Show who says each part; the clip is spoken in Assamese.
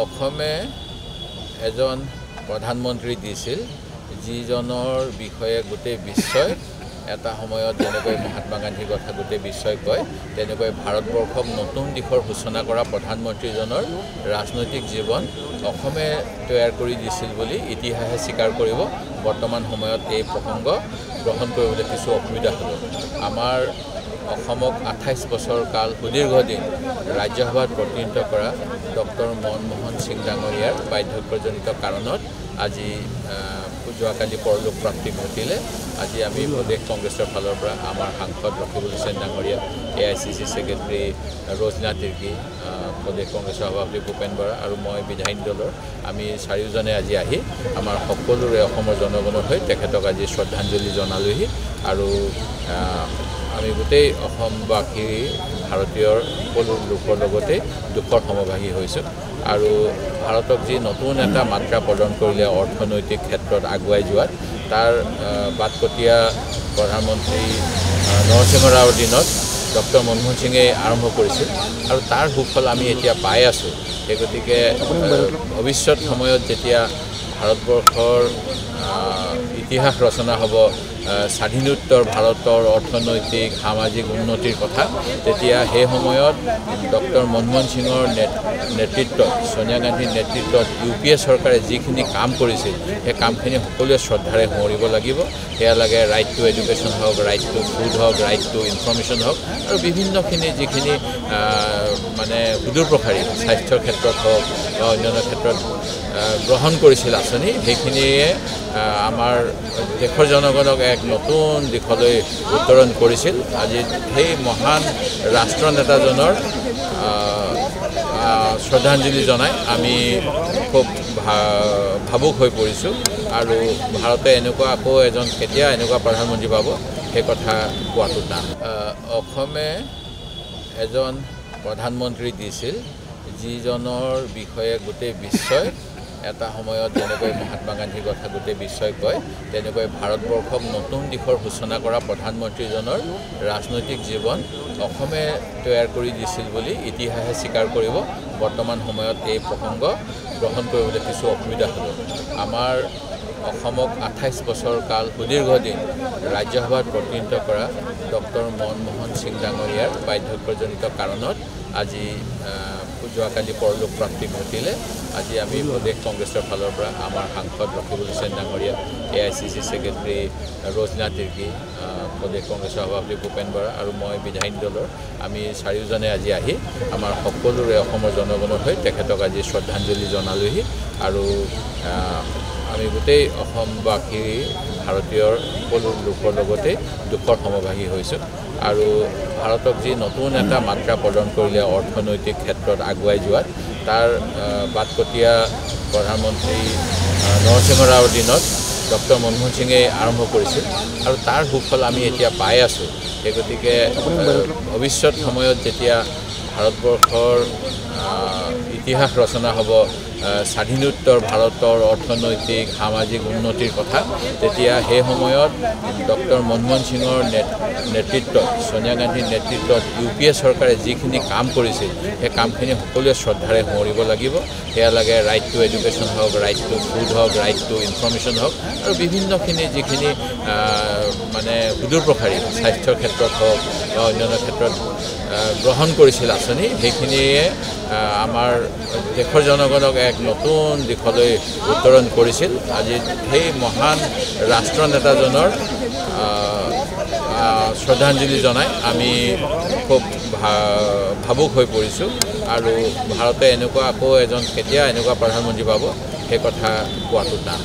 Speaker 1: অসমে এজন প্ৰধানমন্ত্ৰী দিছিল যিজনৰ বিষয়ে গোটেই বিশ্বই এটা সময়ত যেনেকৈ মহাত্মা গান্ধীৰ কথা গোটেই বিশ্বই কয় তেনেকৈ ভাৰতবৰ্ষক নতুন দিশৰ সূচনা কৰা প্ৰধানমন্ত্ৰীজনৰ ৰাজনৈতিক জীৱন অসমে তৈয়াৰ কৰি দিছিল বুলি ইতিহাসে স্বীকাৰ কৰিব। বৰ্তমান সময়ত এই প্ৰসংগ গ্ৰহণ কৰিবলৈ কিছু অসুবিধা হ'ব। আমাৰ অসমক 28 বছৰ কাল সুদীৰ্ঘ দিন ৰাজ্যসভাত প্ৰতিনিধিত্ব কৰা ডক্টৰ মনমোহন সিং ডাঙৰীয়াৰ বাৰ্ধক্যজনিত কাৰণত আজি যোৱাকালি পৰলোক প্ৰাপ্তি ঘটিলে। আজি আমি প্ৰদেশ কংগ্ৰেছৰ ফালৰ পৰা আমাৰ সাংসদ ৰকিবুল হুছেইন ডাঙৰীয়া, AICC ছেক্ৰেটাৰী ৰজনা তিৰ্কী, প্ৰদেশ কংগ্ৰেছৰ সভাপতি ভূপেন বৰা আৰু মই বিধায়িনী দলৰ আমি চাৰিওজনে আজি আহি আমাৰ সকলোৰে অসমৰ জনগণৰ হৈ তেখেতক আজি শ্ৰদ্ধাঞ্জলি জনালোহি আৰু আমি গোটেই অসমবাসী ভাৰতীয়ৰ সকলো লোকৰ লগতে দুখৰ সমভাগী হৈছোঁ আৰু ভাৰতক যি নতুন এটা মাত্ৰা প্ৰদান কৰিলে অৰ্থনৈতিক ক্ষেত্ৰত আগুৱাই যোৱাত তাৰ বাটকটীয়া প্ৰধানমন্ত্ৰী নৰসিংহ ৰাওৰ দিনত ডক্টৰ মনমোহন সিঙে আৰম্ভ কৰিছিল আৰু তাৰ সুফল আমি এতিয়া পাই আছোঁ। সেই গতিকে ভৱিষ্যত সময়ত যেতিয়া ভাৰতবৰ্ষৰ ইতিহাস ৰচনা হ'ব স্বাধীনোত্তৰ ভাৰতৰ অৰ্থনৈতিক সামাজিক উন্নতিৰ কথা, তেতিয়া সেই সময়ত ডক্টৰ মনমোহন সিঙৰ নেতৃত্বত সোনিয়া গান্ধীৰ নেতৃত্বত UPA চৰকাৰে যিখিনি কাম কৰিছিল সেই কামখিনি সকলোৱে শ্ৰদ্ধাৰে সোঁৱৰিব লাগিব। সেয়া লাগে ৰাইট টু এডুকেশ্যন হওক, ৰাইট টু ফুড হওক, ৰাইট টু ইনফৰমেশ্যন হওক আৰু বিভিন্নখিনি যিখিনি মানে সুদূৰ প্ৰসাৰী স্বাস্থ্যৰ ক্ষেত্ৰত হওক বা অন্যান্য ক্ষেত্ৰত গ্ৰহণ কৰিছিল আঁচনি, সেইখিনিয়ে আমাৰ দেশৰ জনগণক এক নতুন দিশলৈ উত্তৰণ কৰিছিল। আজি সেই মহান ৰাষ্ট্ৰনেতাজনৰ শ্ৰদ্ধাঞ্জলি জনাই আমি খুব ভাবুক হৈ পৰিছোঁ আৰু ভাৰতে এনেকুৱা আকৌ এজন কেতিয়া এনেকুৱা প্ৰধানমন্ত্ৰী পাব সেই কথা কোৱাটো টান। অসমে এজন প্ৰধানমন্ত্ৰী দিছিল যিজনৰ বিষয়ে গোটেই বিশ্বই এটা সময়ত যেনেকৈ মহাত্মা গান্ধীৰ কথা গোটেই বিশ্বই কয় তেনেকৈ ভাৰতবৰ্ষক নতুন দিশৰ সূচনা কৰা প্ৰধানমন্ত্ৰীজনৰ ৰাজনৈতিক জীৱন অসমে তৈয়াৰ কৰি দিছিল বুলি ইতিহাসে স্বীকাৰ কৰিব। বৰ্তমান সময়ত এই প্ৰসংগ গ্ৰহণ কৰিবলৈ কিছু অসুবিধা হ'ব। আমাৰ অসমক 28 বছৰ কাল সুদীৰ্ঘ দিন ৰাজ্যসভাত প্ৰতিনিধিত্ব কৰা ডক্টৰ মনমোহন সিং ডাঙৰীয়াৰ বাৰ্ধক্যজনিত কাৰণত আজি যোৱাকালি পৰলোক প্ৰাপ্তি ঘটিলে। আজি আমি প্ৰদেশ কংগ্ৰেছৰ ফালৰ পৰা আমাৰ সাংসদ ৰকিবুল হুছেইন ডাঙৰীয়া, AICC ছেক্ৰেটাৰী ৰজনা তিৰ্কী, প্ৰদেশ কংগ্ৰেছৰ সভাপতি ভূপেন বৰা আৰু মই বিধায়িনী দলৰ আমি চাৰিওজনে আজি আহি আমাৰ সকলোৰে অসমৰ জনগণৰ হৈ তেখেতক আজি শ্ৰদ্ধাঞ্জলি জনালোহি আৰু আমি গোটেই অসমবাসী ভাৰতীয়ৰ সকলো লোকৰ লগতে দুখৰ সমভাগী হৈছোঁ আৰু ভাৰতক যি নতুন এটা মাত্ৰা প্ৰদান কৰিলে অৰ্থনৈতিক ক্ষেত্ৰত আগুৱাই যোৱাত তাৰ বাটকটীয়া প্ৰধানমন্ত্ৰী নৰসিংহ ৰাওৰ দিনত ডক্টৰ মনমোহন সিঙে আৰম্ভ কৰিছিল আৰু তাৰ সুফল আমি এতিয়া পাই আছোঁ। সেই গতিকে ভৱিষ্যত সময়ত যেতিয়া ভাৰতবৰ্ষৰ ইতিহাস ৰচনা হ'ব স্বাধীনোত্তৰ ভাৰতৰ অৰ্থনৈতিক সামাজিক উন্নতিৰ কথা, তেতিয়া সেই সময়ত ডক্টৰ মনমোহন সিঙৰ নেতৃত্বত সোনিয়া গান্ধীৰ নেতৃত্বত UPA চৰকাৰে যিখিনি কাম কৰিছিল সেই কামখিনি সকলোৱে শ্ৰদ্ধাৰে সোঁৱৰিব লাগিব। সেয়া লাগে ৰাইট টু এডুকেশ্যন হওক, ৰাইট টু ফুড হওক, ৰাইট টু ইনফৰমেশ্যন হওক আৰু বিভিন্নখিনি যিখিনি মানে সুদূৰ প্ৰসাৰী স্বাস্থ্যৰ ক্ষেত্ৰত হওক বা অন্যান্য ক্ষেত্ৰত গ্ৰহণ কৰিছিল আঁচনি, সেইখিনিয়ে আমাৰ দেশৰ জনগণক এক নতুন দিশলৈ উত্তৰণ কৰিছিল। আজি সেই মহান ৰাষ্ট্ৰনেতাজনৰ শ্ৰদ্ধাঞ্জলি জনাই আমি খুব ভাবুক হৈ পৰিছোঁ আৰু ভাৰতে এনেকুৱা আকৌ এজন কেতিয়া এনেকুৱা প্ৰধানমন্ত্ৰী পাব সেই কথা কোৱাটো টান।